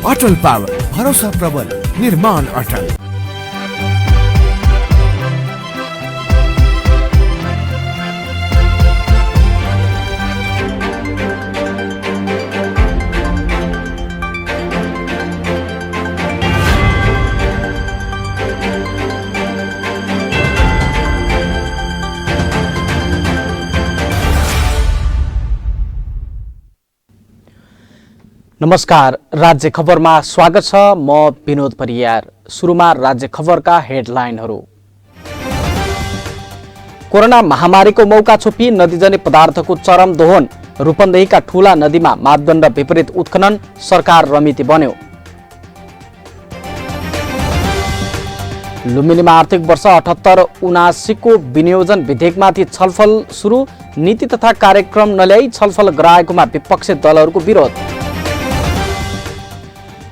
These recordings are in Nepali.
अटल पावर, भरोसा प्रबल, निर्माण अटल। नमस्कार, राज्य खबरमा स्वागत छ। म विनोद परियार। सुरुमा राज्य खबरका हेडलाइनहरू। कोरोना महामारीको मौका छोपी नदीजन्य पदार्थको चरम दोहन, रूपन्देहीका ठूला नदीमा मापदण्ड विपरीत उत्खनन, सरकार रमिती बन्यो। लुम्बिनीमा आर्थिक वर्ष 78-79 को विनियोजन विधेयकमाथि छलफल सुरु, नीति तथा कार्यक्रम नल्याई छलफल गराएकोमा विपक्षी दलहरूको विरोध।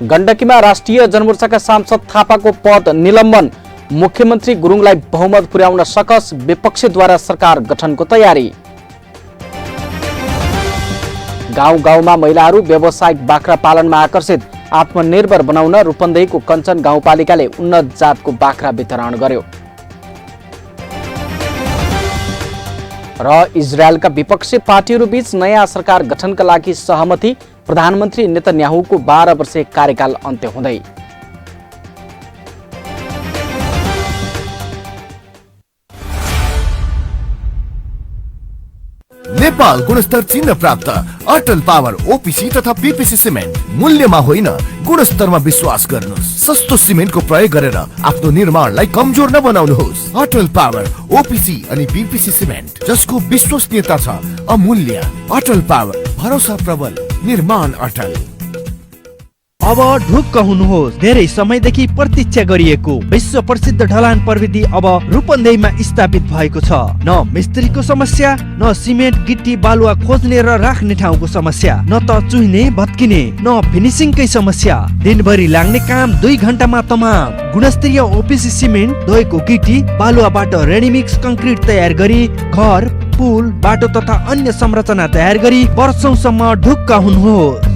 गण्डकीमा राष्ट्रिय जनमोर्चाका सांसद थापाको पद निलम्बन, मुख्यमन्त्री गुरुङलाई बहुमत पुर्याउन सकस, विपक्षीद्वारा सरकार गठनको तयारी। गाउँ गाउँमा महिलाहरू व्यावसायिक बाख्रा पालनमा आकर्षित, आत्मनिर्भर बनाउन रूपन्देहीको कञ्चन गाउँपालिकाले उन्नत जातको बाख्रा वितरण गर्यो। र इजरायलका विपक्षी पार्टीहरूबीच नयाँ सरकार गठनका लागि सहमति, प्रधानमन्त्री नेतन्याहुको 12 वर्षे कार्यकाल अन्त्य हुँदै। नेपाल गुणस्तर चिन्ह प्राप्त अटल पावर, ओपीसी तथा पीपीसी सिमेन्ट। मूल्यमा होइन, गुणस्तरमा विश्वास गर्नुहोस्। सस्तो सिमेन्टको प्रयोग गरेर आफ्नो निर्माणलाई कमजोर नबनाउनुहोस्। अटल पावर, ओपीसी अनि पीपीसी सिमेन्ट, जसको विश्वसनीयता छ अमूल्य। अटल पावर, भरोसा प्रबल, निर्माण अटल। अब ढुक्क हुनुहोस्। धेरै समयदेखि प्रतीक्षा गरिएको विश्व प्रसिद्ध ढलान प्रविधि अब रूपन्देहीमा स्थापित भएको छ। न मिस्त्रीको समस्या, न सिमेन्ट गिट्टी बालुवा खोज्ने र राख्ने ठाउँको समस्या, न त चुहिने भत्किने, न फिनिसिङकै समस्या। दिनभरि लाग्ने काम 2 घण्टामा तमाम। गुणस्तरीय ओपीसी सिमेन्ट, धोएको गिट्टी बालुवाबाट रेडीमिक्स कङ्क्रिट तयार गरी घर, पुल, बाटो तथा अन्य संरचना तयार गरी वर्षौंसम्म ढुक्क हुनुहोस्।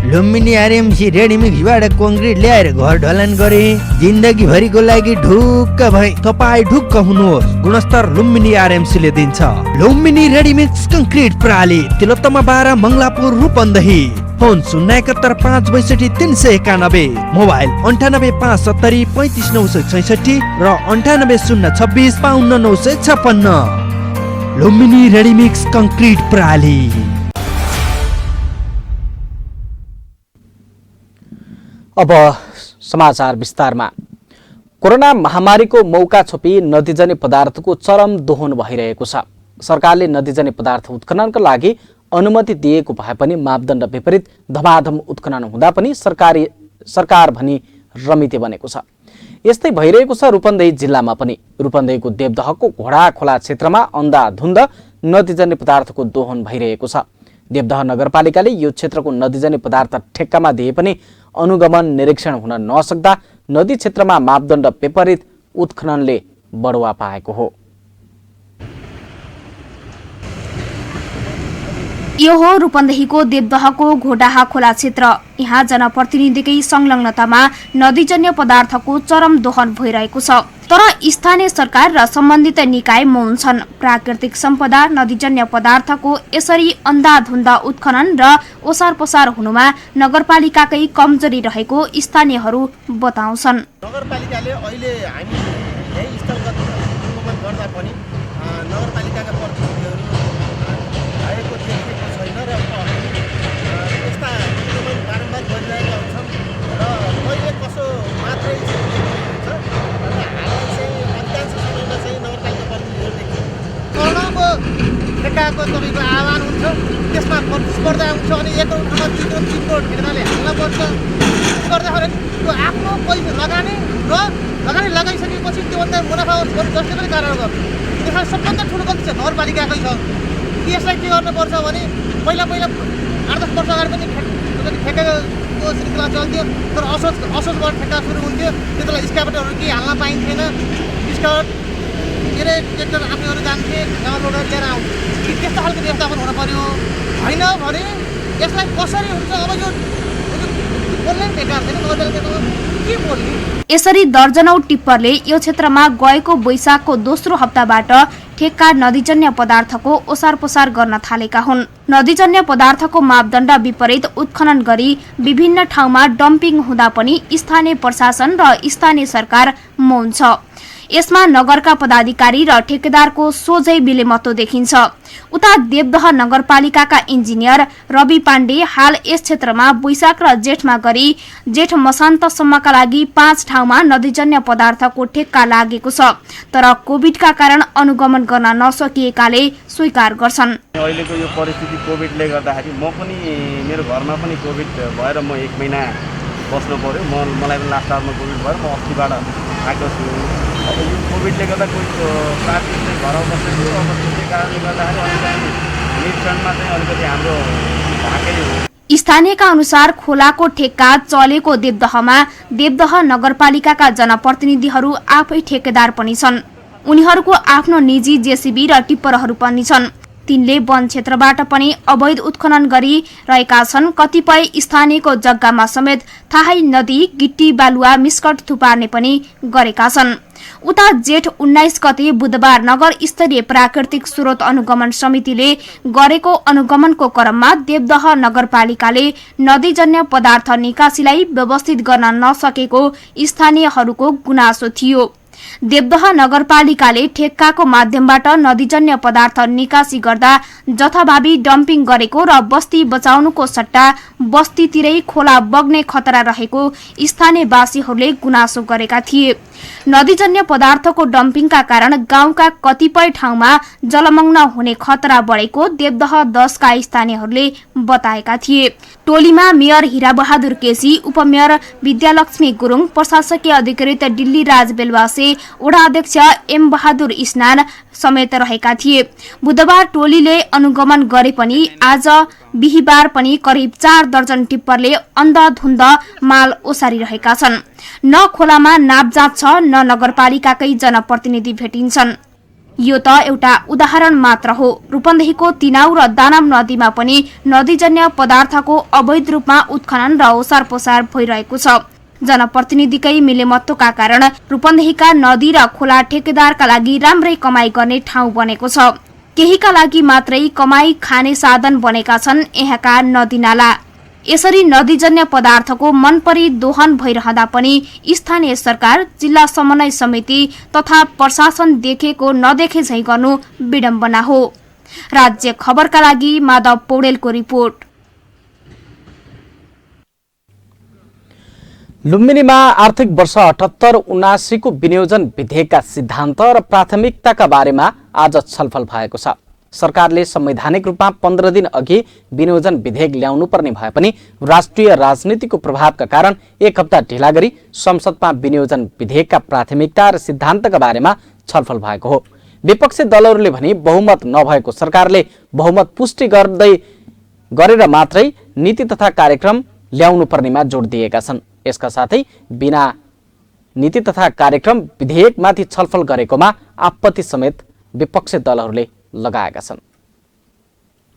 लुम्बिनी आरएमसी रेडीमिक्सबाट कङ्क्रिट ल्याएर घर ढलान गरे, जिन्दगी भरिको लागि ढुक्क भए। तपाईँ ढुक्क हुनुहोस्। गुणस्तर लुम्बिनी आरएमसीले दिन्छ। लुम्बिनी रेडीमिक्स कङ्क्रिट प्रणाली, तिलोत्तमा 12, मङ्गलापुर, रूपन्देही। फोन 071 562 391, मोबाइल 98 570 35 966 र 98 026 52 956। लुम्बिनी रेडीमिक्स कङ्क्रिट प्रणाली। अब समाचार विस्तारमा। कोरोना महामारीको मौका छोपी नदीजन्य पदार्थको चरम दोहन भइरहेको छ। सरकारले नदीजन्य पदार्थ उत्खननका लागि अनुमति दिएको भए पनि मापदण्ड विपरीत धमाधम उत्खनन हुँदा पनि सरकार भनी रमिते बनेको छ। यस्तै भइरहेको छ रूपन्देही जिल्लामा पनि। रूपन्देहीको देवदहको घोडा खोला क्षेत्रमा अन्धाधुन्द नदीजन्य पदार्थको दोहन भइरहेको छ। देवदह नगरपालिकाले यो क्षेत्रको नदीजन्य पदार्थ ठेक्कामा दिए पनि अनुगमन निरीक्षण हुन नसक्दा नदी क्षेत्रमा मापदण्ड विपरीत उत्खननले बढुवा पाएको हो। यो हो रूपन्देहीको देवदहको घोडाहा खोला क्षेत्र। यहाँ जनप्रतिनिधिकै संलग्नतामा नदीजन्य पदार्थको चरम दोहन भइरहेको छ। तर स्थानीय सरकार र सम्बन्धित निकाय मौन छन्। प्राकृतिक सम्पदा नदीजन्य पदार्थको यसरी अन्धाधुन्द उत्खनन र ओसार पसार हुनुमा नगरपालिकाकै कमजोरी रहेको स्थानीयहरू बताउँछन्। नगरपालिकाले अहिले हामी यही स्थलगत अनुगमन गर्दा पनि नगरपालिकाका प्रतिनिधिहरू आएको देखिएको छैन र यस्ता अनुगमन बारम्बार गरिरहेका हुन्छन् र कहिले कसो मात्रै ठेक्काको तपाईँको आह्वान हुन्छ, त्यसमा प्रतिस्पर्धा हुन्छ अनि एक ठाउँमा चिम्रो ठेक्दाले हाल्न पर्छ। गर्दाखेरि त्यो आफ्नो पैसा लगानी र लगानी लगाइसकेपछि त्योभन्दा मुनाफा होस् भने जसले पनि कारण गर्छ। त्यसमा सबभन्दा ठुलो गल्ती चाहिँ नगरपालिकाकै छ। यसलाई के गर्नुपर्छ भने पहिला 8-10 वर्ष अगाडि पनि ठेक्काको श्रृङ्खला चल्थ्यो, तर असोजबाट ठेक्का सुरु हुन्थ्यो। त्यति बेला स्काबटहरू केही हाल्न पाइन्थेन। स्काबट के अरे ट्र्याक्टर आफैहरू जान्थे, गाउँ लोडर लिएर आउँथे। त्यस्तो खालको व्यवस्थापन हुन पर्यो। होइन भने यसलाई कसरी हुन्छ। अब यो बोल्नै बेकार छैन नबेलुका के बोल्ने। यसरी दर्जनौं टिप्परले यो क्षेत्रमा गएको वैशाखको दोस्रो हप्ताबाट ठेक्का नदीजन्य पदार्थको ओसार पोसार गर्न थालेका हुन्। नदीजन्य पदार्थको मापदण्ड विपरीत उत्खनन गरी विभिन्न ठाउँमा डम्पिङ हुँदा पनि स्थानीय प्रशासन र स्थानीय सरकार मौन छ। यसमा नगरका पदाधिकारी र ठेकेदारको सोझै बिलेमतो देखिन्छ। उता देवदह नगरपालिकाका इन्जिनियर रवि पाण्डे हाल यस क्षेत्रमा वैशाख र जेठमा गरी जेठ मसान्तसम्मका लागि 5 ठाउँमा नदीजन्य पदार्थको ठेक्का लागेको छ, तर कोभिडका कारण अनुगमन गर्न नसकिएकाले स्वीकार गर्छन्। अहिलेको यो परिस्थिति कोभिडले गर्दाखेरि म पनि मेरो घरमा पनि कोभिड भएर म 1 महिना बस्नु पर्यो। मलाई पनि लास्ट आवरमा कोभिड भएर म अस्तिबाट आएको छु। अब यो कोभिडले गर्दा कोही साथी चाहिँ घरमा बसेको अब त्यसै कारणले गर्दाखेरि अलिकति निरीक्षणमा चाहिँ अलिकति हाम्रो भाकै हो। स्थानीयका अनुसार खोलाको ठेक्का चलेको देवदहमा देवदह नगरपालिकाका जनप्रतिनिधिहरू आफै ठेकेदार पनि छन्। उनीहरूको आफ्नो निजी जेसीबी र टिप्परहरू पनि छन्। तिनले वन क्षेत्रबाट पनि अवैध उत्खनन गरिरहेका छन्। कतिपय स्थानीयको जग्गामा समेत थाहै नदी गिट्टी बालुवा मिस्कट थुपार्ने पनि गरेका छन्। उता जेठ 19 गते बुधबार नगर स्तरीय प्राकृतिक स्रोत अनुगमन समितिले गरेको अनुगमनको क्रममा देवदह नगरपालिकाले नदीजन्य पदार्थ निकासीलाई व्यवस्थित गर्न नसकेको स्थानीयहरूको गुनासो थियो। देवदह नगरपालिकाले ठेक्काको माध्यमबाट नदीजन्य पदार्थ निकासी गर्दा जथाभावी डम्पिङ गरेको र बस्ती बचाउनुको सट्टा बस्तीतिरै खोला बग्ने खतरा रहेको स्थानीयवासीहरूले गुनासो गरेका थिए। नदीजन्य पदार्थको डम्पिङका कारण गाउँका कतिपय ठाउँमा जलमग्न हुने खतरा बढेको देवदह 10 का स्थानीयहरूले बताएका थिए। टोलीमा मेयर हिराबहादुर केसी, उपमेयर विद्यालक्ष्मी गुरुङ, प्रशासकीय अधिकृत दिल्ली राज बेलवासे, वडा अध्यक्ष एम बहादुर स्नान समेत रहेका थिए। बुधबार टोलीले अनुगमन गरे पनि आज बिहिबार पनि करिब 4 दर्जन टिप्परले अन्धधुन्ध माल ओसारिरहेका छन्। न खोलामा नापजाँच छ, न नगरपालिकाकै जनप्रतिनिधि भेटिन्छन्। यो त एउटा उदाहरण मात्र हो। रूपन्देहीको तिनाउ र दानाम नदीमा पनि नदीजन्य पदार्थको अवैध रूपमा उत्खनन र ओसार पोसार भइरहेको छ। जनप्रतिनिधिकै मिलेमत्तोका कारण रूपन्देहीका नदी र खोला ठेकेदारका लागि राम्रै कमाई गर्ने ठाउँ बनेको छ। केहीका लागि मात्रै कमाई खाने साधन बनेका छन् यहाँका नदीनाला। यसरी नदीजन्य पदार्थको मनपरी दोहन भइरहँदा पनि स्थानीय सरकार, जिल्ला समन्वय समिति तथा प्रशासन देखेको नदेखे झैं गर्नु विडम्बना हो। राज्य खबरका लागि माधव पौडेलको रिपोर्ट। लुम्बिनीमा आर्थिक वर्ष 78-79 को विनियोजन विधेयकका सिद्धान्त र प्राथमिकताका बारेमा आज छलफल भएको छ। सरकारले संवैधानिक रूपमा 15 दिन अघि विनियोजन विधेयक ल्याउनु पर्ने भए पनि राष्ट्रिय राजनीतिको प्रभावका कारण 1 हप्ता ढिला गरी संसदमा विनियोजन विधेयकका प्राथमिकता र सिद्धान्तका बारेमा छलफल भएको हो। विपक्षी दलहरूले भने बहुमत नभएको सरकारले बहुमत पुष्टि गरेर मात्रै नीति तथा कार्यक्रम ल्याउनु पर्नेमा जोड दिएका छन्। यसका साथै बिना नीति तथा कार्यक्रम विधेयकमाथि छलफल गरेकोमा आपत्ति समेत विपक्षी दलहरूले लगाएका छन्।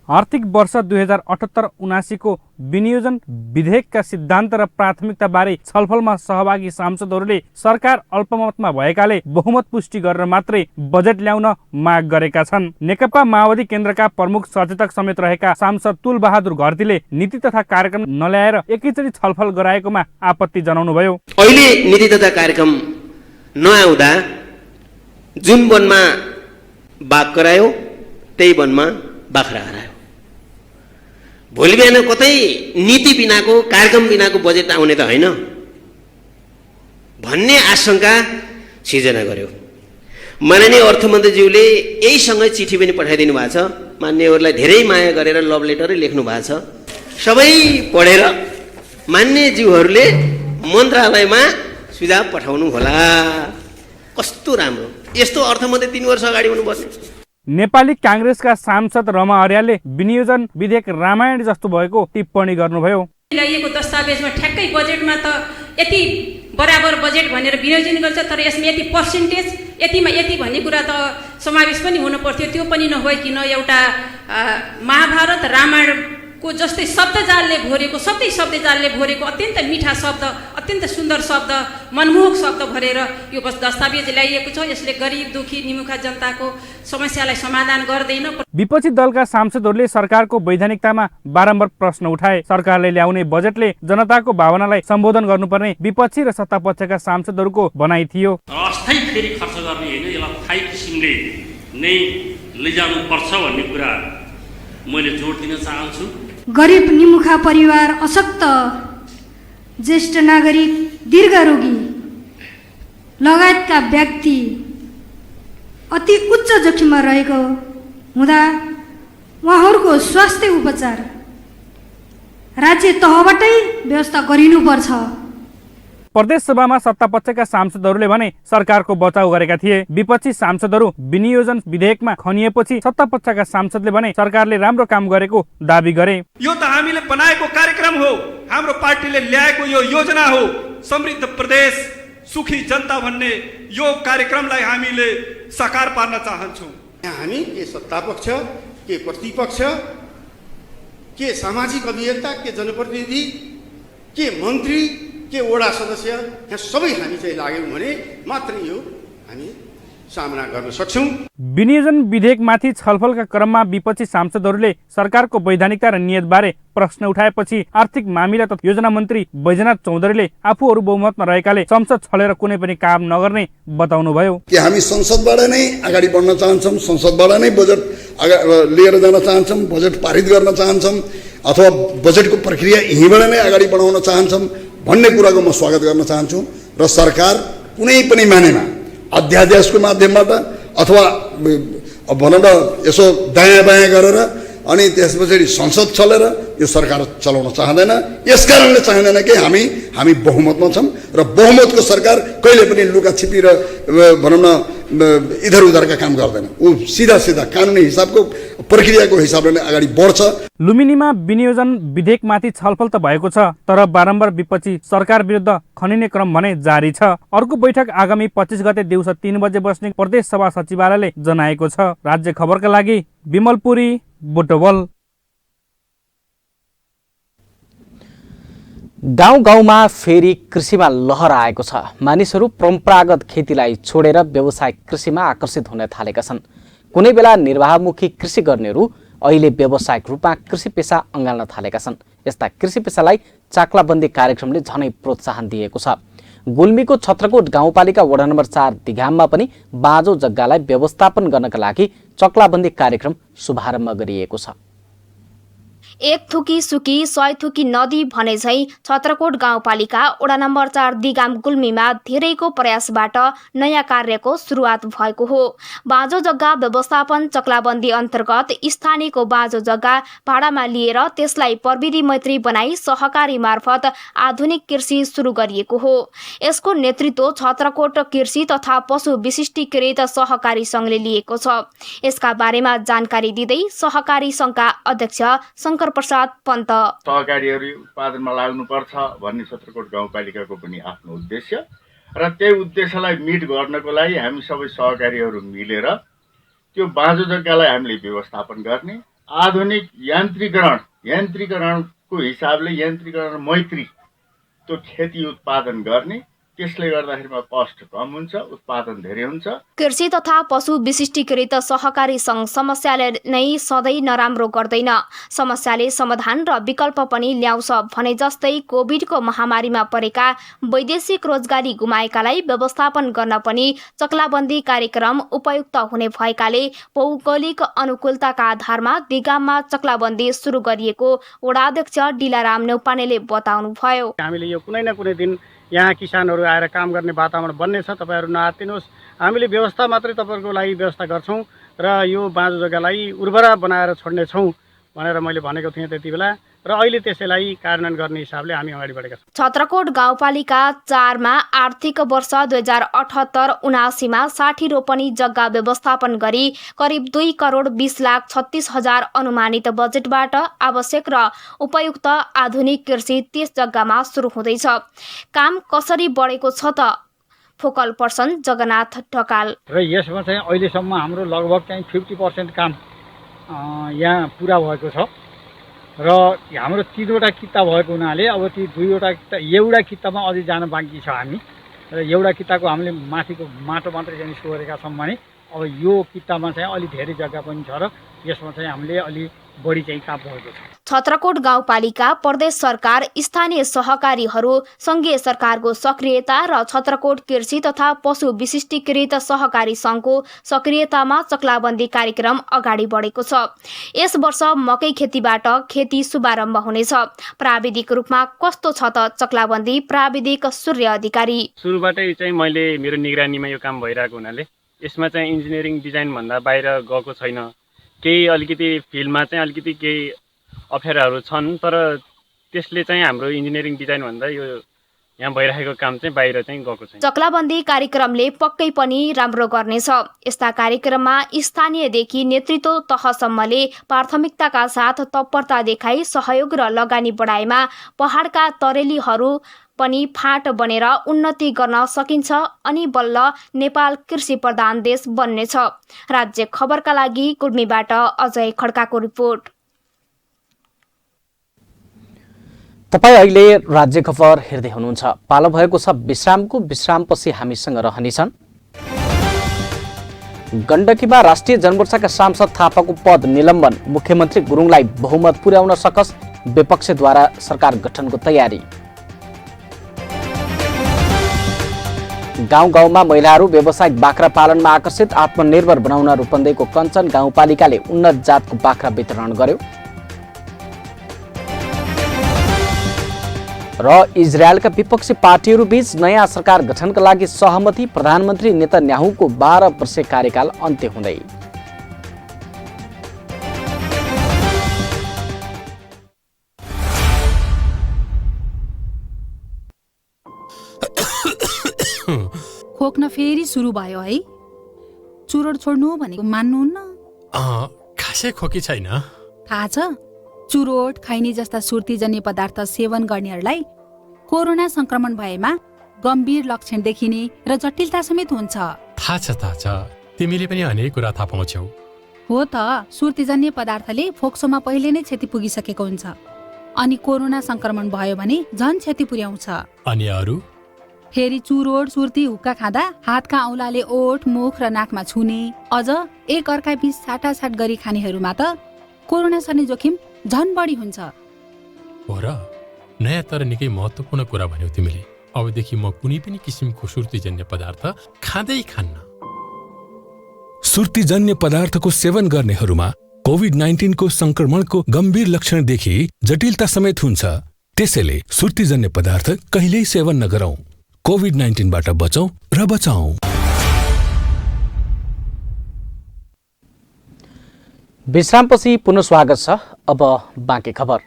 आर्थिक वर्ष 2078-79 को विनियोजन विधेयकका सिद्धान्त र प्राथमिकता बारे छलफलमा सहभागी सांसदहरूले सरकार अल्पमतमा भएकाले बहुमत पुष्टि गरेर मात्रै बजेट ल्याउन माग गरेका छन्। नेकपा माओवादी केन्द्रका प्रमुख सचेतक समेत रहेका सांसद तुल बहादुर घरतीले नीति तथा कार्यक्रम नल्याएर एकैचोटि छलफल गराएकोमा आपत्ति जनाउनुभयो। अहिले नीति तथा कार्यक्रम नआउँदा जुन वनमा बाघ करायो त्यही वनमा बाख्रा हरायो। भोलि बिहान कतै नीति बिनाको कार्यक्रम बिनाको बजेट आउने त होइन भन्ने आशंका सिर्जना गर्यो। माननीय अर्थमन्त्रीज्यूले यहीसँगै चिठी पनि पठाइदिनु भएको छ। मान्यहरूलाई धेरै माया गरेर लभ लेटरै लेख्नु भएको छ। सबै पढेर मान्यज्यूहरूले मन्त्रालयमा सुझाव पठाउनु होला। कस्तो राम्रो, यस्तो अर्थमन्त्री 3 वर्ष अगाडि हुनुपर्ने। नेपाली कांग्रेसका सांसद रमा अर्यालले विनियोजन विधेयक रामायण जस्तो भएको टिप्पणी गर्नुभयो। ल्याइएको दस्तावेजमा ठ्याक्कै बजेटमा त यति बराबर बजेट भनेर विनियोजन गर्छ, तर यसमा यति पर्सेन्टेज यतिमा यति भन्ने कुरा त समावेश पनि हुनु पर्थ्यो। त्यो पनि नभइकन एउटा महाभारत रामायणको को जस्तै शब्दजालले भरेको सबै शब्दजालले भरेको अत्यन्त मिठा शब्द, अत्यन्त सुन्दर शब्द, मनमोहक शब्द भरेर यो दस्तावेज ल्याइएको छ। यसले गरिब दुखी निमुखा जनताको समस्यालाई समाधान गर्दैन। विपक्षी दलका सांसदहरूले सरकारको वैधानिकतामा बारम्बार प्रश्न उठाए। सरकारले ल्याउने बजेटले जनताको भावनालाई सम्बोधन गर्नुपर्ने विपक्षी र सत्तापक्षका सांसदहरूको भनाइ थियो। अस्थायी फेरि खर्च गर्ने होइन, यसलाई स्थायी किसिमले नै लैजानुपर्छ भन्ने कुरा मैले जोड दिन चाहन्छु। गरिब निमुखा परिवार, अशक्त ज्येष्ठ नागरिक, दीर्घरोगी लगायतका व्यक्ति अति उच्च जोखिममा रहेको हुँदा उहाँहरूको स्वास्थ्य उपचार राज्य तहबाटै व्यवस्था गरिनुपर्छ। प्रदेश सभामा सत्तापक्षका सांसदहरूले भने सरकारको बचाउ गरेका थिए। विपक्षी सांसदहरू विनियोजन विधेयकमा खनिएपछि सत्तापक्षका सांसदले भने सरकारले राम्रो काम गरेको दाबी गरे। यो त हामीले बनाएको कार्यक्रम हो, हाम्रो पार्टीले ल्याएको यो योजना हो, समृद्ध प्रदेश सुखी जनता भन्ने यो कार्यक्रमलाई हामीले साकार पार्न चाहन्छौँ। हामी के सत्तापक्ष, के प्रतिपक्ष, के सामाजिक अभियन्ता, के जनप्रतिनिधि, के मन्त्री, के वडा सदस्य, यहाँ सबै हामी चाहिँ लाग्यौँ भने मात्रै यो हामी सामना गर्न सक्छौँ। विनियोजन विधेयकमाथि छलफलका क्रममा विपक्षी सांसदहरूले सरकारको वैधानिकता र नियतबारे प्रश्न उठाएपछि आर्थिक मामिला तथा योजना मन्त्री बैजनाथ चौधरीले आफूहरू बहुमतमा रहेकाले संसद छलेर कुनै पनि काम नगर्ने बताउनुभयो। कि हामी संसदबाट नै अगाडि बढ्न चाहन्छौँ, संसदबाट नै बजेट लिएर जान चाहन्छौँ, बजेट पारित गर्न चाहन्छौँ अथवा बजेटको प्रक्रिया यहीँबाट नै अगाडि बढाउन चाहन्छौँ भन्ने कुराको म स्वागत गर्न चाहन्छु। र सरकार कुनै पनि मानेमा अध्यादेशको माध्यमबाट अथवा भनौँ न यसो दायाँ बायाँ गरेर अनि त्यस पछाडि संसद चलेर यो सरकार चलाउन चाहँदैन। यसकारणले चाहँदैन कि हामी बहुमतमा छौँ र बहुमतको सरकार कहिले पनि लुकाछिपी र भनौँ न इधर उधरका काम गर्दैन। ऊ सिधा सिधा कानुनी हिसाबको प्रक्रियाको हिसाबले नै अगाडि बढ्छ। लुम्बिनीमा विनियोजन विधेयकमाथि छलफल त भएको छ, तर बारम्बार विपक्षी सरकार विरुद्ध खनिने क्रम भने जारी छ। अर्को बैठक आगामी 25 गते दिउँसो 3 बजे बस्ने प्रदेश सभा सचिवालयले जनाएको छ। राज्य खबरका लागि विमलपुरी, बुटवल। गाउँ गाउँमा फेरि कृषिमा लहर आएको छ। मानिसहरू परम्परागत खेतीलाई छोडेर व्यावसायिक कृषिमा आकर्षित हुन थालेका छन्। कुनै बेला निर्वाहमुखी कृषि गर्नेहरू अहिले व्यावसायिक रूपमा कृषि पेसा अँगाल्न थालेका छन्। यस्ता कृषि पेसालाई चाक्लाबन्दी कार्यक्रमले झनै प्रोत्साहन दिएको छ। गुल्मीको छत्रकोट गाउँपालिका वडा नम्बर 4 दिघाममा पनि बाँझो जग्गालाई व्यवस्थापन गर्नका लागि चक्लाबन्दी कार्यक्रम शुभारम्भ गरिएको छ। एक थुकी सुकी 100 थुकी नदी भने झै छत्रकोट गाउँपालिका वडा नम्बर 4 दिगाम गुल्मीमा धेरैको प्रयासबाट नयाँ कार्यको सुरुवात भएको हो। बाँझो जग्गा व्यवस्थापन चक्लाबन्दी अन्तर्गत स्थानीयको बाँझो जग्गा भाडामा लिएर त्यसलाई प्रविधि मैत्री बनाई सहकारी मार्फत आधुनिक कृषि सुरु गरिएको हो। यसको नेतृत्व छत्रकोट कृषि तथा पशु विशिष्टीकृत सहकारी संघले लिएको छ। यसका बारेमा जानकारी दिँदै सहकारी संघका अध्यक्ष शङ्कर प्रसाद पन्त, सहकारीहरू उत्पादनमा लाग्नुपर्छ भन्ने छत्रकोट गाउँपालिकाको पनि आफ्नो उद्देश्य र त्यही उद्देश्यलाई मिट गर्नको लागि हामी सबै सहकारीहरू मिलेर त्यो बाँझो जग्गालाई हामीले व्यवस्थापन गर्ने, आधुनिक यान्त्रिकरणको हिसाबले यान्त्रिकरण मैत्री त्यो खेती उत्पादन गर्ने। त्यसले गर्दाखेरिमा कस्ट कम हुन्छ, उत्पादन धेरै हुन्छ। कृषि तथा पशु विशिष्टीकृत सहकारी संघ समस्याले नै सधैँ नराम्रो गर्दैन, समस्याले समाधान र विकल्प पनि ल्याउँछ भने जस्तै कोभिडको महामारीमा परेका वैदेशिक रोजगारी गुमाएकालाई व्यवस्थापन गर्न पनि चक्लाबन्दी कार्यक्रम उपयुक्त हुने भएकाले भौगोलिक अनुकूलताका आधारमा दिगाममा चक्लाबन्दी सुरु गरिएको वडाध्यक्ष डिलाराम नेउपानेले बताउनुभयो। हामीले यो कुनै न कुनै दिन यहाँ किसानहरू आएर काम गर्ने वातावरण बन्ने छ, तपाईहरू नआत्तिनुहोस्। हामीले व्यवस्था मात्रै तपाईहरुको लागि व्यवस्था गर्छौं र यो बाँझो जग्गालाई उर्वरा बनाएर छोड्ने छौं भनेर मैले भनेको थिएँ त्यति बेला र अहिले त्यसैलाई कार्यान्वयन गर्ने हिसाबले हामी अगाडि बढेका छौं। छत्रकोट गाउँपालिका 4 मा आर्थिक वर्ष 2078-79 मा 60 रोपनी जग्गा व्यवस्थापन गरी करिब 2,20,36,000 अनुमानित बजेटबाट आवश्यक र उपयुक्त आधुनिक कृषि त्यस जग्गामा सुरु हुँदैछ। काम कसरी बढेको छ त फोकल पर्सन जगन्नाथ ढकाल र यसमा चाहिँ अहिलेसम्म हाम्रो लगभग चाहिँ 50% काम यहाँ पूरा भएको छ र हाम्रो 3वटा किता भएको हुनाले अब ती 2वटा किता एउटा कितामा अझै जान बाँकी छ हामी र एउटा किताको हामीले माथिको माटो मात्रै चाहिँ सोरेका छौँ भने अब यो कितामा चाहिँ अलि धेरै जग्गा पनि छ र यसमा चाहिँ हामीले अलि बढी चाहिँ काम भएको छ। छत्रकोट गाउँपालिका, प्रदेश सरकार, स्थानीय सहकारीहरू, संघीय सरकारको सक्रियता र छत्रकोट कृषि तथा पशु विशिष्टीकृत सहकारी संघको सक्रियतामा चक्लाबन्दी कार्यक्रम अगाडि बढेको छ। यस वर्ष मकै खेतीबाट खेती शुभारम्भ हुनेछ। प्राविधिक रूपमा कस्तो छ त चक्लाबन्दी? प्राविधिक सूर्य अधिकारी। सुरुबाटै चाहिँ मैले मेरो निगरानीमा यो काम भइरहेको हुनाले यसमा चाहिँ इन्जिनियरिङ डिजाइन भन्दा बाहिर गएको छैन। केही अलिकति फिल्डमा चाहिँ अलिकति केही अप्ठ्याराहरू छन्, तर त्यसले चाहिँ हाम्रो इन्जिनियरिङ डिजाइन भन्दा यो यहाँ भइरहेको काम चाहिँ बाहिर चाहिँ गएको छैन। चक्लाबन्दी कार्यक्रमले पक्कै पनि राम्रो गर्नेछ। यस्ता कार्यक्रममा स्थानीयदेखि नेतृत्व तहसम्मले प्राथमिकताका साथ तत्परता देखाई सहयोग र लगानी बढाएमा पहाडका तरेलीहरू पनि फाँट बनेर उन्नति गर्न सकिन्छ अनि बल्ल नेपाल कृषि प्रधान देश बन्नेछ। राज्य खबरका लागि कुर्मीबाट अजय खड्काको रिपोर्ट। तपाईँ अहिले राज्य खबर हेर्दै हुनुहुन्छ। पालो भएको छ विश्रामको। विश्रामपछि हामीसँग रहनेछन् गण्डकीमा राष्ट्रिय जनमोर्चाका सांसद थापाको पद निलम्बन, मुख्यमन्त्री गुरुङलाई बहुमत पुर्याउन सकस विपक्षद्वारा सरकार गठनको तयारी। गाउँ गाउँमा महिलाहरू व्यावसायिक बाख्रा पालनमा आकर्षित, आत्मनिर्भर बनाउन रूपन्देहीको कञ्चन गाउँपालिकाले उन्नत जातको बाख्रा वितरण गर्यो। र इजरायलका विपक्षी पार्टीहरू बीच नयाँ सरकार गठनका लागि सहमति, प्रधानमन्त्री नेतन्याहुको 12 वर्षीय कार्यकाल अन्त्य हुँदै। खोक्न फेरि सुरु भयो है। चुरोट छोड्नु भनेको मान्नुहुन्न? खासै खोकी छैन। थाहा छ, चुरोट, खैनी जस्ता सुर्तीजन्य पदार्थ सेवन गर्नेहरूलाई कोरोना संक्रमण भएमा गम्भीर लक्षण देखिने र जटिलता समेत हुन्छ। थाहा छ, तिमीले पनि अनेक कुरा थाहा पाउँछौ। हो त, सुर्तीजन्य पदार्थले फोक्सोमा पहिले नै क्षति पुगिसकेको हुन्छ अनि कोरोना संक्रमण भयो भने झन क्षति पुर्याउँछ। अनि अरू? फेरि चुरोट, सुर्ती, हुक्का खाँदा हातका औँलाले ओठ, मुख र नाकमा छुने, अझ एक अर्का बीच साटासाट गरी खानेहरूमा त कोरोना सर्ने जोखिम झन बढी हुन्छ। हो र? नयाँ तर निकै महत्त्वपूर्ण कुरा भन्यौ तिमीले। अबदेखि म कुनै पनि किसिमको सुर्तीजन्य पदार्थ खाँदै खान्न। सुर्तीजन्य पदार्थको सेवन गर्नेहरूमा कोभिड-19 को संक्रमणको गम्भीर लक्षण देखि जटिलता समेत हुन्छ। त्यसैले सुर्तीजन्य पदार्थ कहिल्यै सेवन नगरौं। कोभिड-19 बाट बचौं र बचाऊ। विश्रामपछि पुनः स्वागत छ। अब बाँकी खबर।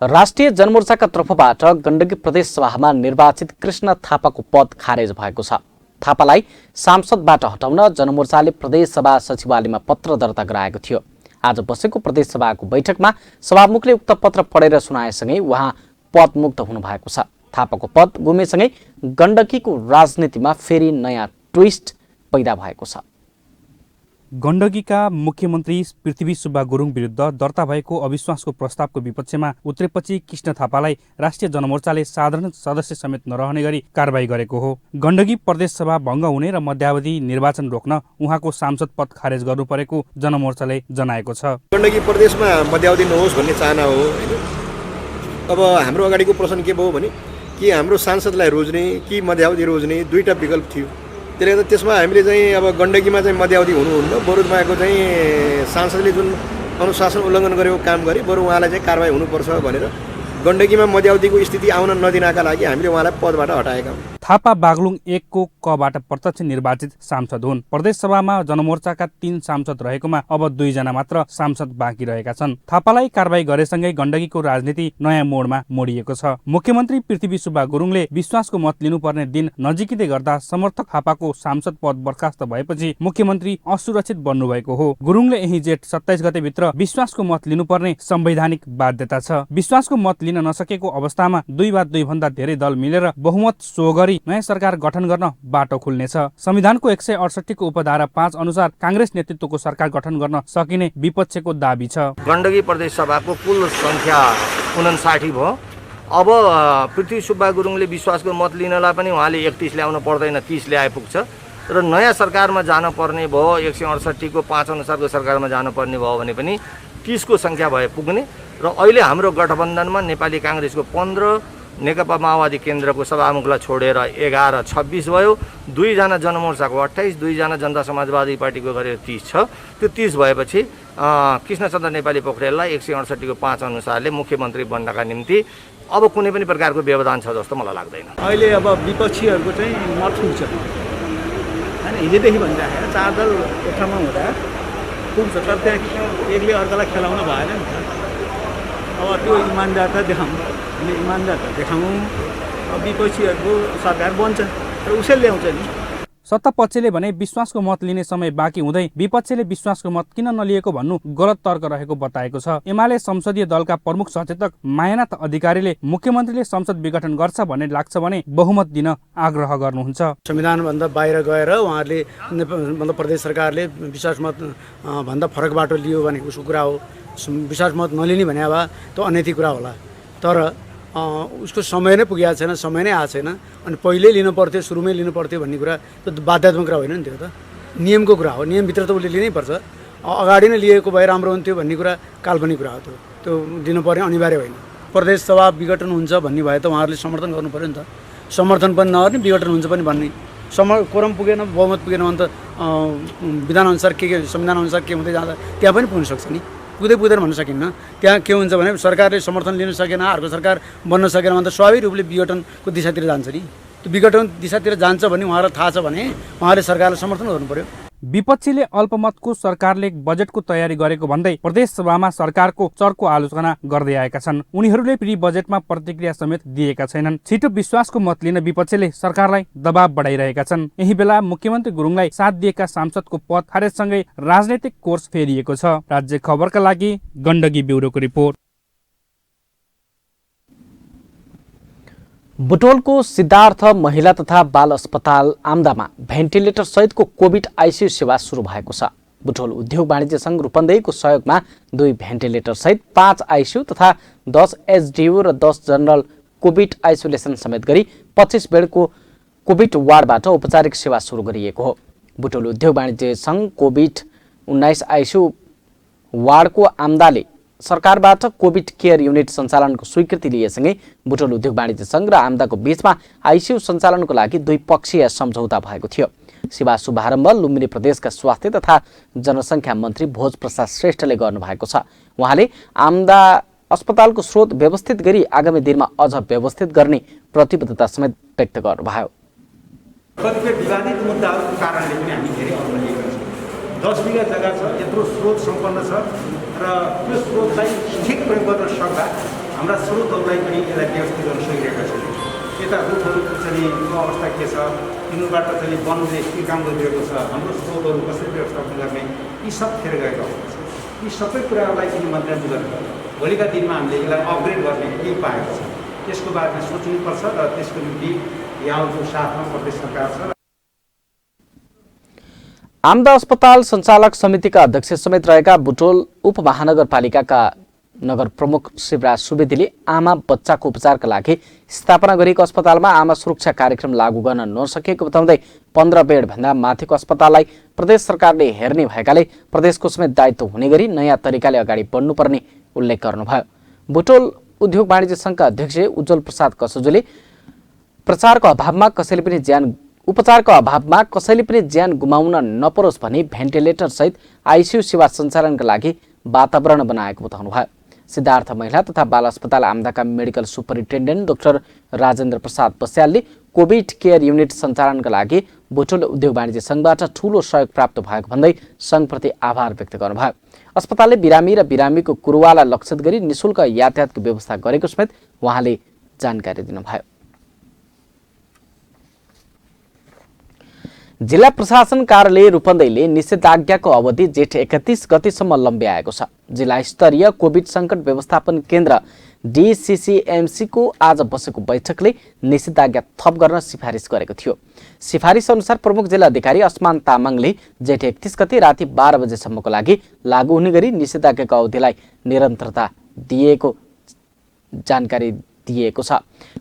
राष्ट्रिय जनमोर्चाका तर्फबाट गण्डकी प्रदेश सभामा निर्वाचित कृष्ण थापाको पद खारेज भएको छ। थापालाई सांसदबाट हटाउन जनमोर्चाले प्रदेश सभा सचिवालयमा पत्र दर्ता गराएको थियो। आज बसेको प्रदेश सभाको बैठकमा सभामुखले उक्त पत्र पढेर सुनाएसँगै उहाँ पदमुक्त हुनुभएको छ। थापाको पद गुमेसँगै गण्डकीको राजनीतिमा फेरि नयाँ ट्विस्ट पैदा भएको छ। गण्डकीका मुख्यमन्त्री पृथ्वी सुब्बा गुरुङ विरुद्ध दर्ता भएको अविश्वासको प्रस्तावको विपक्षमा उत्रेपछि कृष्ण थापालाई राष्ट्रिय जनमोर्चाले साधारण सदस्य समेत नरहने गरी कारबाही गरेको हो। गण्डकी प्रदेश सभा भङ्ग हुने र मध्यावधि निर्वाचन रोक्न उहाँको सांसद पद खारेज गर्नु परेको जनमोर्चाले जनाएको छ। गण्डकी प्रदेशमा मध्यावधि नहोस् भन्ने चाहना हो हैन। अब हाम्रो अगाडिको प्रश्न के भयो भने कि हाम्रो सांसदलाई रोज्ने कि मध्यावधि रोज्ने दुईटा विकल्प थियो। त्यसले गर्दा त्यसमा हामीले चाहिँ अब गण्डकीमा चाहिँ मध्यावधि हुनुहुन्न, बरु तपाईँको चाहिँ सांसदले जुन अनुशासन उल्लङ्घन गरेको काम गरे बरु उहाँलाई चाहिँ कारबाही हुनुपर्छ भनेर गण्डकीमा मध्यावधिको स्थिति आउन नदिनका लागि हामीले उहाँलाई पदबाट हटाएका हौँ। थापा बागलुङ 1 को कबाट प्रत्यक्ष निर्वाचित सांसद हुन्। प्रदेश सभामा जनमोर्चाका 3 सांसद रहेकोमा अब 2 जना मात्र सांसद बाँकी रहेका छन्। थापालाई कारबाही गरेसँगै गण्डकीको राजनीति नयाँ मोडमा मोडिएको छ। मुख्यमन्त्री पृथ्वी सुब्बा गुरुङले विश्वासको मत लिनुपर्ने दिन नजिकिँदै गर्दा समर्थक थापाको सांसद पद बर्खास्त भएपछि मुख्यमन्त्री असुरक्षित बन्नुभएको हो। गुरुङले यही जेठ 27 गते भित्र विश्वासको मत लिनुपर्ने संवैधानिक बाध्यता छ। विश्वासको मत लिन नसकेको अवस्थामा 2 वा 2 भन्दा धेरै दल मिलेर बहुमत सो गरी गर्दै नयाँ सरकार गठन गर्न बाटो खुल्नेछ। संविधानको 168 को उपधारा 5 अनुसार कांग्रेस नेतृत्वको सरकार गठन गर्न सकिने विपक्षको दाबी छ। गण्डकी प्रदेश सभाको कुल संख्या 59 भयो। अब पृथ्वी सुब्बा गुरुङले विश्वासको मत लिनलाई पनि उहाँले 31 ल्याउनु पर्दैन, 30 ल्याए पुग्छ र नयाँ सरकारमा जानुपर्ने भयो 168 को 5 अनुसारको सरकारमा जानुपर्ने भयो भने पनि 30 को संख्या भए पुग्ने र अहिले हाम्रो गठबन्धनमा नेपाली कांग्रेसको 15, नेकपा माओवादी केन्द्रको सभामुखलाई छोडेर 11, 26 भयो। 2 जना जनमोर्चाको 28, 2 जना जनता समाजवादी पार्टीको गरेर 30 छ। त्यो 30 भएपछि कृष्णचन्द्र नेपाली पोखरेललाई 168 को 5 अनुसारले मुख्यमन्त्री बन्नका निम्ति अब कुनै पनि प्रकारको व्यवधान छ जस्तो मलाई लाग्दैन। अहिले अब विपक्षीहरूको चाहिँ मत पुग्छ हैन, हिजोदेखि भनिराखेर 4 दल एकठाउँमा हुँदा पुग्छ, तर त्यहाँ एकले अर्कालाई खेलाउन भएन नि त। अब त्यो इमान्दारता देखाउँ, हामीले इमान्दारता देखाउँ, विपक्षीहरूको सरकार बन्छ र उसले ल्याउँछ नि। सत्तापक्षले भने विश्वासको मत लिने समय बाँकी हुँदै विपक्षले विश्वासको मत किन नलिएको भन्नु गलत तर्क रहेको बताएको छ। एमाले संसदीय दलका प्रमुख सचेतक मायानाथ अधिकारीले मुख्यमन्त्रीले संसद विघटन गर्छ भन्ने लाग्छ भने बहुमत दिन आग्रह गर्नुहुन्छ। संविधानभन्दा बाहिर गएर उहाँहरूले मतलब प्रदेश सरकारले विश्वास मत भन्दा फरक बाटो लियो भने उसको कुरा हो। विश्वास मत नलिने भने अब त्यो अनैतिक कुरा होला, तर उसको समय नै पुगेको छैन, समय नै आएको छैन। अनि पहिल्यै लिनु पर्थ्यो, सुरुमै लिनु पर्थ्यो भन्ने कुरा त बाध्यात्मक कुरा होइन नि, त्यो त नियमको कुरा हो। नियमभित्र त उसले लिनै पर्छ। अगाडि नै लिएको भए राम्रो हुन्थ्यो भन्ने कुरा काल्पनिक कुरा हो। त्यो दिनुपर्ने अनिवार्य होइन। प्रदेश सभा विघटन हुन्छ भन्ने भए त उहाँहरूले समर्थन गर्नु पऱ्यो नि त। समर्थन पनि नगर्ने, विघटन हुन्छ पनि भन्ने। कोरम पुगेन, बहुमत पुगेन भने त विधानअनुसार के संविधानअनुसार के हुँदै जाँदा त्यहाँ पनि पुग्न सक्छ नि। पुग्दैन भन्न सकिन्न। त्यहाँ के हुन्छ भने सरकारले समर्थन लिन सकेन, अर्को सरकार बन्न सकेन भने त स्वाभाविक रूपले विघटनको दिशातिर जान्छ नि। त्यो विघटन दिशातिर जान्छ भन्ने उहाँलाई थाहा छ भने उहाँले सरकारलाई समर्थन गर्नु पर्यो। विपक्षीले अल्पमतको सरकारले बजेटको तयारी गरेको भन्दै प्रदेश सभामा सरकारको चर्को आलोचना गर्दै आएका छन्। उनीहरूले फेरि बजेटमा प्रतिक्रिया समेत दिएका छैनन्। छिटो विश्वासको मत लिन विपक्षीले सरकारलाई दबाव बढाइरहेका छन्। यही बेला मुख्यमन्त्री गुरुङलाई साथ दिएका सांसदको पद खारेजसँगै राजनैतिक कोर्स फेरिएको छ। राज्य खबरका लागि गण्डकी ब्युरोको रिपोर्ट। बुटोलको सिद्धार्थ महिला तथा बाल अस्पताल आम्दामा भेन्टिलेटर सहितको कोभिड आइसियु सेवा सुरु भएको छ। बुटोल उद्योग वाणिज्य संघ रूपन्देहीको सहयोगमा 2 भेन्टिलेटर सहित 5 आइसियु तथा 10 एचडियु र 10 जनरल कोभिड आइसोलेसन समेत गरी 25 बेडको कोभिड वार्डबाट औपचारिक सेवा सुरु गरिएको हो। बुटोल उद्योग वाणिज्य संघ कोभिड-19 आइसियु वार्डको आम्दाले सरकारबाट कोभिड केयर युनिट सञ्चालनको स्वीकृति लिएसँगै बुटोल उद्योग वाणिज्य संघ र आम्दाको बीचमा आइसियु सञ्चालनको लागि द्विपक्षीय सम्झौता भएको थियो। सेवा शुभारम्भ लुम्बिनी प्रदेशका स्वास्थ्य तथा जनसङ्ख्या मन्त्री भोज प्रसाद श्रेष्ठले गर्नुभएको छ। उहाँले आम्दा अस्पतालको स्रोत व्यवस्थित गरी आगामी दिनमा अझ व्यवस्थित गर्ने प्रतिबद्धता समेत व्यक्त गर्नुभयो। कतिपय विवादित मुद्दाहरूको कारणले पनि हामी धेरै अगाडि लिएका छौँ। 10 बिघा जग्गा छ, यत्रो स्रोत सम्पन्न छ र त्यो स्रोतलाई ठिक प्रयोग गर्न सक्दा हाम्रा स्रोतहरूलाई पनि यसलाई व्यवस्थित गर्न सकिरहेका छौँ। यता रुखहरूको चाहिँ अवस्था के छ, तिनीबाट चाहिँ वनले के काम गरिरहेको छ, हाम्रो स्रोतहरू कसरी व्यवस्थापन गर्ने, यी सब खेर गएका हुनुहुन्छ। यी सबै कुराहरूलाई पनि मध्यनजर गरेर भोलिका दिनमा हामीले यसलाई अपग्रेड गर्ने के पाएको छ त्यसको बारेमा सोच्नुपर्छ र त्यसको निम्ति यहाँको साथमा प्रदेश सरकार छ। आम्दा अस्पताल सञ्चालक समितिका अध्यक्ष समेत रहेका बुटोल उपमहानगरपालिकाका नगर प्रमुख शिवराज सुवेदीले आमा बच्चाको उपचारका लागि स्थापना गरिएको अस्पतालमा आमा सुरक्षा कार्यक्रम लागू गर्न नसकेको बताउँदै 15 बेडभन्दा माथिको अस्पताललाई प्रदेश सरकारले हेर्ने भएकाले प्रदेशको समेत दायित्व हुने गरी नयाँ तरिकाले अगाडि बढ्नुपर्ने उल्लेख गर्नुभयो। बुटोल उद्योग वाणिज्य संघका अध्यक्ष उज्जवल प्रसाद कसोजुले उपचारको अभावमा कसैले पनि ज्यान गुमाउन नपरोस् भनी भेन्टिलेटर सहित आइसियु सेवा सञ्चालनका लागि वातावरण बनाएको बताउनुभयो। सिद्धार्थ महिला तथा बाल अस्पताल आम्दाका medical superintendent doctor Rajendra Prasad बस्यालले कोभिड केयर युनिट सञ्चालनका लागि बुटोल उद्योग वाणिज्य संघबाट ठूलो सहयोग प्राप्त भएको भन्दै संघप्रति आभार व्यक्त गर्नुभयो। अस्पतालले बिरामी र बिरामीको कुरुवालाई लक्षित गरी निशुल्क यातायातको व्यवस्था गरेको समेत उहाँले जानकारी दिनुभयो। जिल्ला प्रशासन कार्यालय रूपन्देहीले निषेधाज्ञाको अवधि जेठ 31 गतिसम्म लम्ब्याएको छ। जिल्ला स्तरीय कोभिड संकट व्यवस्थापन केन्द्र DCCMC को आज बसेको बैठकले निषेधाज्ञा थप गर्न सिफारिस गरेको थियो। सिफारिस अनुसार प्रमुख जिल्ला अधिकारी असमान तामाङले जेठ 31 गते राति 12 बजेसम्मको लागि लागू हुने गरी निषेधाज्ञाको अवधिलाई निरन्तरता दिएको जानकारी दिएको छ।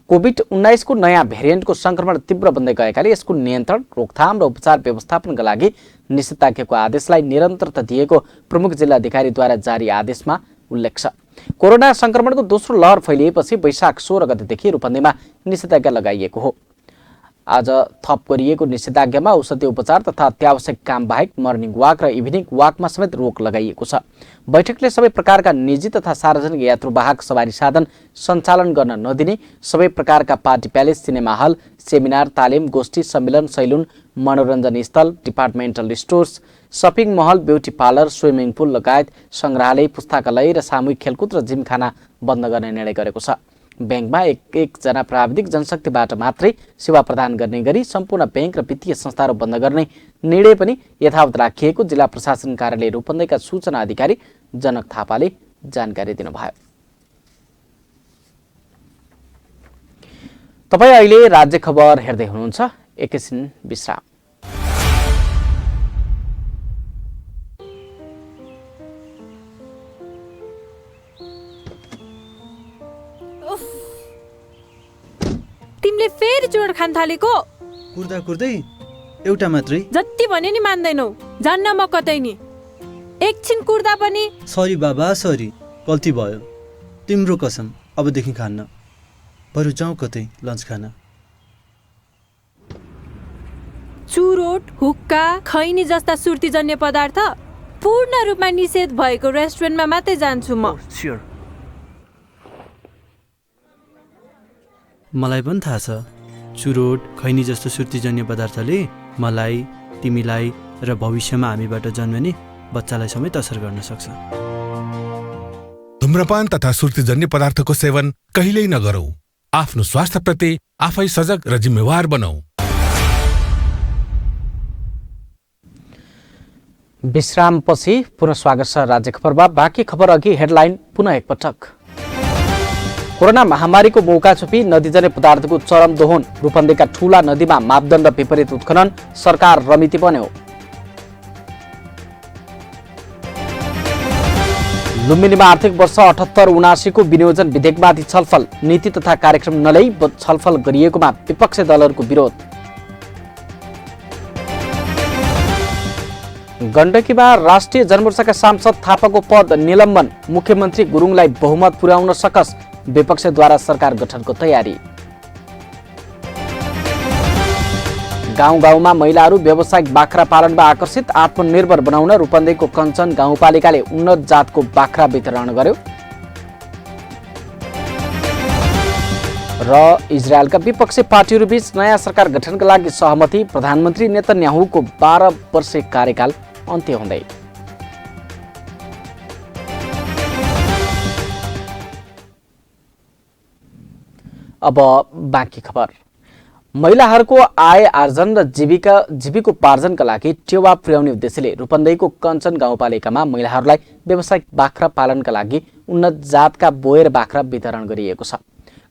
कोभिड-19 को नयाँ भेरिएन्टको संक्रमण तीव्र बन्दै गएकाले यसको नियन्त्रण, रोकथाम र उपचार व्यवस्थापनका लागि निषेधाज्ञाको आदेशलाई निरन्तरता दिएको प्रमुख जिल्ला अधिकारीद्वारा जारी आदेशमा उल्लेख छ। कोरोना संक्रमणको दोस्रो लहर फैलिएपछि वैशाख 16 गतेदेखि रूपन्देहीमा निषेधाज्ञा लगाइएको हो। आज थप गरिएको निषेधाज्ञामा औषधि उपचार तथा अत्यावश्यक काम बाहेक मर्निङ वाक र इभिनिङ वाकमा समेत रोक लगाइएको छ। बैठकले सबै प्रकारका निजी तथा सार्वजनिक यात्रुवाहक सवारी साधन सञ्चालन गर्न नदिने, सबै प्रकारका party palace, cinema hall, seminar, तालिम, गोष्ठी, सम्मेलन, सैलुन, मनोरञ्जन स्थल, डिपार्टमेन्टल स्टोर्स, सपिङ महल, ब्युटी पार्लर, स्विमिङ पुल लगायत सङ्ग्रहालय, पुस्तकालय र सामूहिक खेलकुद र जिमखाना बन्द गर्ने निर्णय गरेको छ। ब्याङ्कमा एक जना प्राविधिक जनशक्तिबाट मात्रै सेवा प्रदान गर्ने गरी सम्पूर्ण ब्याङ्क र वित्तीय संस्थाहरू बन्द गर्ने निर्णय पनि यथावत राखिएको जिल्ला प्रशासन कार्यालय रूपन्देहीका सूचना अधिकारी जनक थापाले जानकारी दिनुभयो। तपाईँ अहिले राज्य खबर हेर्दै हुनुहुन्छ। एकैछिन विश्राम। तिमीले फेरि चुरोट खान थालेको? कुर्दा कुर्दै एउटा मात्रै? जति भने नि मान्दैनौ। जान्न म कतै नि। एकछिन कुर्दा पनि। सरी बाबा, सरी, गल्ती भयो। तिम्रो कसम, अबदेखि खान्न। बरु जाउँ कतै लन्च खान। चुरोट, हुक्का, खैनी जस्ता सुर्तीजन्य पदार्थ पूर्ण रूपमा निषेध भएको रेस्टुरेन्टमा मात्रै जान्छु म। मलाई पनि थाहा छ, चुरोट, खैनी जस्तो सुर्तीजन्य पदार्थले मलाई, तिमीलाई र भविष्यमा हामीबाट जन्मने बच्चालाई समेत असर गर्न सक्छ। धूम्रपान तथा सुर्तीजन्य पदार्थको सेवन कहिल्यै नगरौं। आफ्नो स्वास्थ्यप्रति आफै सजग र जिम्मेवार बनाऊ। विश्रामपछि पुनः स्वागत छ राज्य खबरमा। बाँकी खबर अघि हेडलाइन पुनः एकपटक। कोरोना महामारीको मौका छोपी नदीजन्य पदार्थको चरम दोहन, रूपन्देहीका ठूला नदीमा मापदण्ड विपरीत उत्खनन, सरकार रमिति बन्यो। लुम्बिनीमा आर्थिक वर्ष 78-79 को विनियोजन विधेयकमाथि छलफल, नीति तथा कार्यक्रम नल्याई छलफल गरिएकोमा विपक्षी दलहरूको विरोध। गण्डकीमा राष्ट्रिय जनमोर्चाका सांसद थापाको पद निलम्बन, मुख्यमन्त्री गुरुङलाई बहुमत पुर्याउन सकस, विपक्षद्वारा सरकार गठनको तयारी। गाउँ गाउँमा महिलाहरू व्यावसायिक बाख्रा पालनमा आकर्षित, आत्मनिर्भर बनाउन रूपन्देहीको कञ्चन गाउँपालिकाले उन्नत जातको बाख्रा वितरण गर्यो। र इजरायलका विपक्षी पार्टीहरूबीच नयाँ सरकार गठनका लागि सहमति, प्रधानमन्त्री नेतन्याहुको 12 वर्षे कार्यकाल अन्त्य हुँदै। अब बाँकी खबर। महिलाहरूको आय आर्जन र जीविकोपार्जनका लागि टेवा पुर्याउने उद्देश्यले रूपन्देहीको कञ्चन गाउँपालिकामा महिलाहरूलाई व्यावसायिक बाख्रा पालनका लागि उन्नत जातका बोयर बाख्रा वितरण गरिएको छ।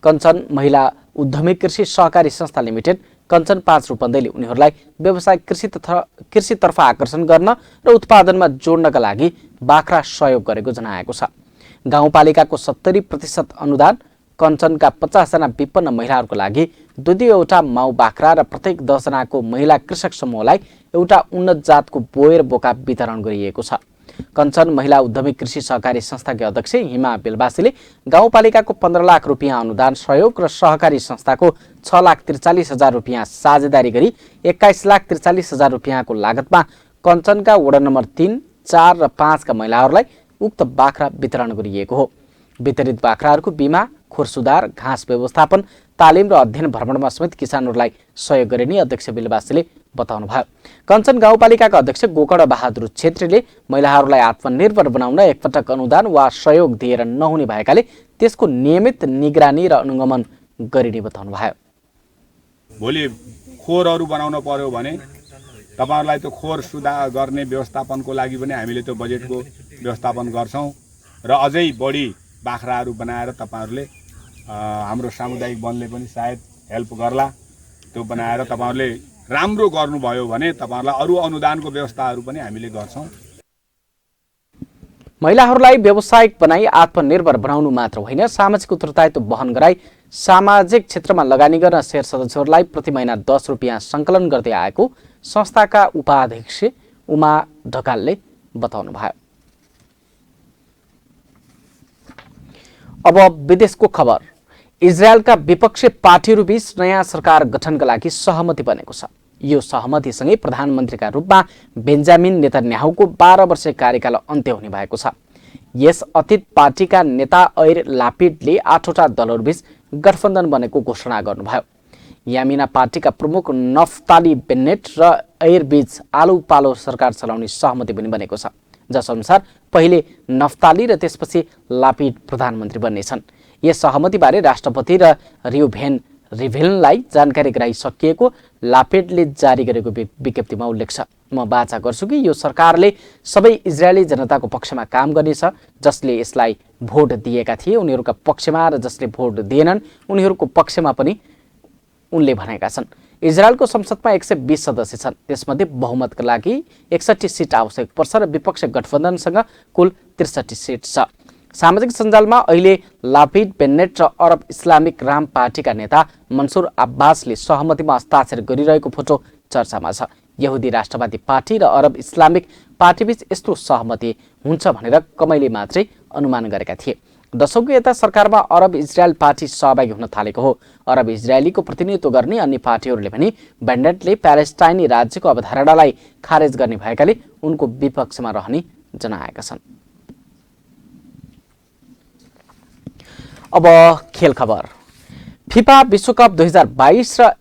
कञ्चन महिला उद्यमी कृषि सहकारी संस्था लिमिटेड कञ्चन 5 रूपन्देहीले उनीहरूलाई व्यावसायिक कृषितर्फ आकर्षण गर्न र उत्पादनमा जोड्नका लागि बाख्रा सहयोग गरेको जनाएको छ। गाउँपालिकाको 70% अनुदान कञ्चनका 50 जना विपन्न महिलाहरूको लागि दुईवटा माउ बाख्रा र प्रत्येक 10 जनाको महिला कृषक समूहलाई एउटा उन्नत जातको बोयर बोका वितरण गरिएको छ। कञ्चन महिला उद्यमी कृषि सहकारी संस्थाका अध्यक्ष हिमा बेलबासीले गाउँपालिकाको 15 लाख रुपियाँ अनुदान सहयोग र सहकारी संस्थाको 6,43,000 रुपियाँ साझेदारी गरी 21,43,000 रुपियाँको लागतमा कञ्चनका वडा नम्बर 3, 4 र 5 का महिलाहरूलाई उक्त बाख्रा वितरण गरिएको हो। वितरित बाख्राहरूको बिमा, खोर सुधार, घाँस व्यवस्थापन, तालिम र अध्ययन भ्रमणमा समेत किसानहरूलाई सहयोग गरिने अध्यक्ष बेलबासीले बताउनुभयो। कञ्चन गाउँपालिकाका अध्यक्ष गोकर्ण बहादुर छेत्रीले महिलाहरूलाई आत्मनिर्भर बनाउन एकपटक अनुदान वा सहयोग दिएर नहुने भएकाले त्यसको नियमित निगरानी र अनुगमन गरिने बताउनुभयो। भोलि खोरहरू बनाउन पर्यो भने तपाईहरुलाई त्यो खोर सुधार गर्ने व्यवस्थापनको लागि पनि हामीले त्यो बजेटको व्यवस्थापन गर्छौं र अझै बढी बाख्राहरू बनाएर तपाईँहरूले हाम्रो सामुदायिक वनले पनि सायद हेल्प गर्ला। त्यो बनाएर तपाईँहरूले राम्रो गर्नुभयो भने तपाईँहरूलाई अरू अनुदानको व्यवस्थाहरू पनि हामीले गर्छौँ। महिलाहरूलाई व्यावसायिक बनाई आत्मनिर्भर बनाउनु मात्र होइन, सामाजिक उत्तरदायित्व वहन गराई सामाजिक क्षेत्रमा लगानी गर्न शेयर सदस्यहरूलाई प्रति महिना 10 रुपियाँ सङ्कलन गर्दै आएको संस्थाका उपाध्यक्ष उमा ढकालले बताउनुभयो। अब विदेशको खबर। इजरायलका विपक्षी पार्टीहरूबीच नयाँ सरकार गठनका लागि सहमति बनेको छ। यो सहमतिसँगै प्रधानमन्त्रीका रूपमा बेन्जामिन नेतन्याहुको 12 वर्षीय कार्यकाल अन्त्य हुने भएको छ। यस अतीत पार्टीका नेता ऐर लापिडले 8वटा दलहरूबीच गठबन्धन बनेको घोषणा गर्नुभयो। यामिना पार्टीका प्रमुख नफ्ताली बेन्नेट र ऐर बीच आलो पालो सरकार चलाउने सहमति पनि बनेको छ, जस अनुसार पहिले नफ्ताली र त्यसपछि लापिड प्रधानमन्त्री बन्नेछन्। यस सहमतिबारे राष्ट्रपति र रिउभेन रिभेलनलाई जानकारी गराइसकिएको लापेडले जारी गरेको विज्ञप्तिमा उल्लेख छ। म बाचा गर्छु कि यो सरकारले सबै इजरायली जनताको पक्षमा काम गर्नेछ। जसले यसलाई भोट दिएका थिए उनीहरूका पक्षमा र जसले भोट दिएनन् उनीहरूको पक्षमा पनि उनले भनेका छन्। इजरायलको संसदमा 120 सदस्य छन्, त्यसमध्ये बहुमतका लागि 61 सिट आवश्यक पर्छ र विपक्ष गठबन्धनसँग कुल 63 सिट छ। सामाजिक सञ्जालमा अहिले लापिड बेन्नेट र अरब इस्लामिक राम पार्टीका नेता मन्सुर अब्बासले सहमतिमा हस्ताक्षर गरिरहेको फोटो चर्चामा छ। यहुदी राष्ट्रवादी पार्टी र अरब इस्लामिक पार्टीबीच यस्तो सहमति हुन्छ भनेर कमैले मात्रै अनुमान गरेका थिए। दशकौं यता सरकारमा अरब इजरायल पार्टी सहभागी हुन थालेको हो। अरब इजरायलीको प्रतिनिधित्व गर्ने अन्य पार्टीहरूले पनि बेन्नेटले प्यालेस्टाइनी राज्यको अवधारणालाई खारेज गर्ने भएकाले उनको विपक्षमा रहने जनाएका छन्। अब खेल खबर। फिफा विश्वकप 2022 र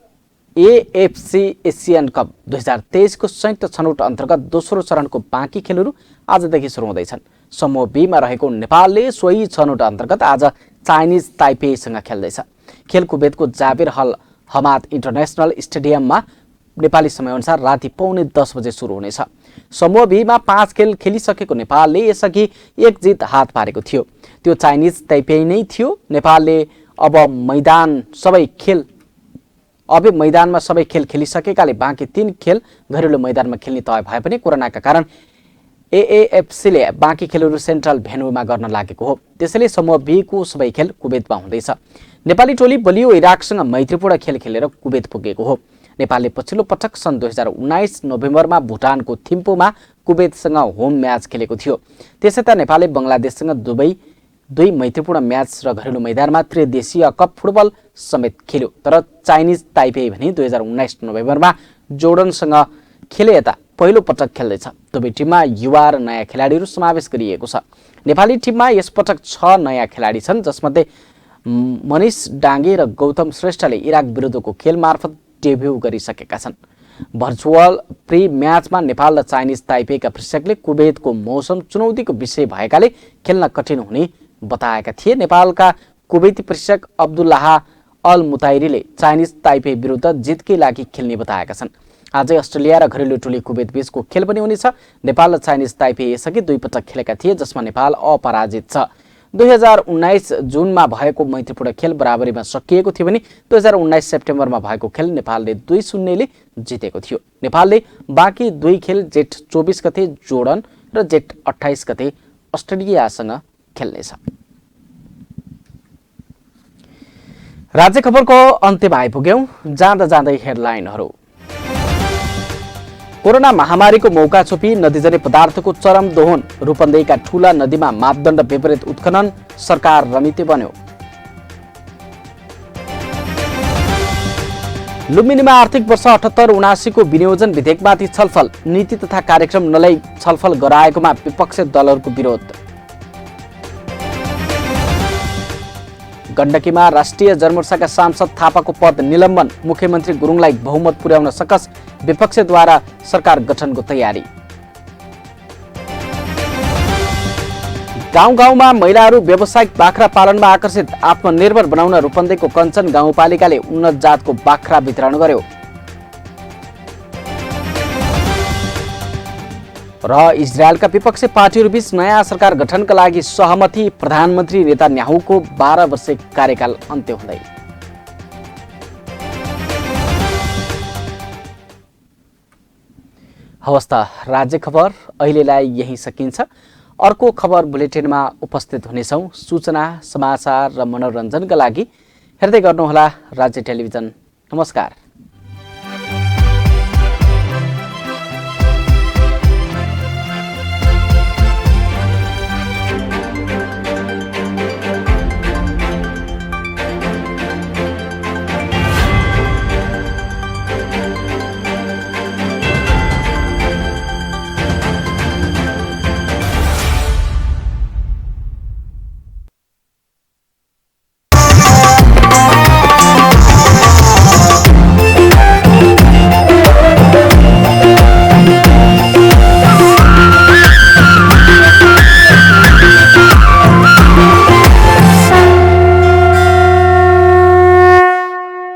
एएफसी एसियन कप 2023 को संयुक्त छनौट अन्तर्गत दोस्रो चरणको बाँकी खेलहरू आजदेखि सुरु हुँदैछन्। समूह बी मा रहेको नेपालले सोही छनौट अन्तर्गत आज चाइनिज ताइपेईसँग खेल्दैछ। खेल कुवेतको जाबिर अल हमाद इन्टरनेसनल स्टेडियममा नेपाली समयअनुसार राति 9:45 बजे सुरु हुनेछ। समूह बी मा 5 खेल खेलिसकेको नेपालले यसअघि 1 जित हात पारेको थियो। त्यो चाइनिज ताइपेई नै थियो। नेपालले अब मैदानमा सबै खेल खेलिसकेकाले बाँकी 3 खेल घरेलु मैदानमा खेल्ने तय भए पनि कोरोनाका कारण एएफसीले बाँकी खेलहरू सेन्ट्रल भेन्यूमा गर्न लागेको हो। त्यसैले समूह बी को सबै खेल कुवेतमा हुँदैछ। नेपाली टोली बलियो इराकसँग मैत्रीपूर्ण खेल खेलेर कुवेत पुगेको हो। नेपालले पछिल्लो पटक सन् 2019 नोभेम्बरमा भुटानको थिम्पूमा कुवेतसँग होम म्याच खेलेको थियो। त्यसैता नेपालले बङ्गलादेशसँग दुई मैत्रीपूर्ण म्याच र घरेलु मैदानमा त्रिदेशीय कप फुटबल समेत खेल्यो। तर चाइनिज ताइपेई भने 2019 नोभेम्बरमा जोर्डनसँग खेले यता पहिलो पटक खेल्दैछ। दुवै टिममा युवा र नयाँ खेलाडीहरू समावेश गरिएको छ। नेपाली टिममा यसपटक 6 नयाँ खेलाडी छन्, जसमध्ये मनिष डाङ्गे र गौतम श्रेष्ठले इराक विरुद्धको खेल मार्फत डेब्यू गरिसकेका छन्। भर्चुअल प्री म्याचमा नेपाल र चाइनिज ताइपेईका प्रशिक्षकले कुवेतको मौसम चुनौतीको विषय भएकाले खेल्न कठिन हुने बताएका थिए। नेपालका कुवेती प्रशिक्षक अब्दुल्लाह अल मुताइरीले चाइनिज ताइपेई विरुद्ध जितकै लागि खेल्ने बताएका छन्। आजै अस्ट्रेलिया र घरेलु टोली कुवेत बीचको खेल पनि हुनेछ। नेपाल र चाइनिज ताइपेई यसअघि 2 पटक खेलेका थिए, जसमा नेपाल अपराजित छ। 2019 जुनमा भएको मैत्रीपूर्ण खेल बराबरीमा सकिएको थियो भने 2019 सेप्टेम्बरमा भएको खेल नेपालले 2-0 ले जितेको थियो। नेपालले बाँकी 2 खेल जेठ 24 गते जोर्डन र जेठ 28 गते अस्ट्रेलियासँग खेल्नेछ। राज्य खबरको अन्त्यमा आइपुग्यौं। जाँदा जाँदै हेडलाइनहरू। कोरोना महामारीको मौका छोपी नदीजन्य पदार्थको चरम दोहन। रूपन्देहीका ठूला नदीमा मापदण्ड विपरीत उत्खनन, सरकार रमिते बन्यो। लुम्बिनीमा आर्थिक वर्ष 78-79 को विनियोजन विधेयकमाथि छलफल। नीति तथा कार्यक्रम नल्याई छलफल गराएकोमा विपक्षी दलहरूको विरोध। गण्डकीमा राष्ट्रिय जनमोर्चाका सांसद थापाको पद निलम्बन। मुख्यमन्त्री गुरुङलाई बहुमत पुर्याउन सकस, विपक्षद्वारा सरकार गठनको तयारी। गाउँ गाउँमा महिलाहरू व्यावसायिक बाख्रा पालनमा आकर्षित। आत्मनिर्भर बनाउन रूपन्देहीको कञ्चन गाउँपालिकाले उन्नत जातको बाख्रा वितरण गर्यो। र इजरायलका विपक्षी पार्टीहरूबीच नयाँ सरकार गठनका लागि सहमति, प्रधानमन्त्री नेतान्याहुको 12 वर्षे कार्यकाल अन्त्य हुँदै। हवस् त राज्य खबर अहिलेलाई यही सकिन्छ। अर्को खबर बुलेटिनमा उपस्थित हुनेछौँ। सूचना, समाचार र मनोरञ्जनका लागि हेर्दै गर्नुहोला राज्य टेलिभिजन। नमस्कार।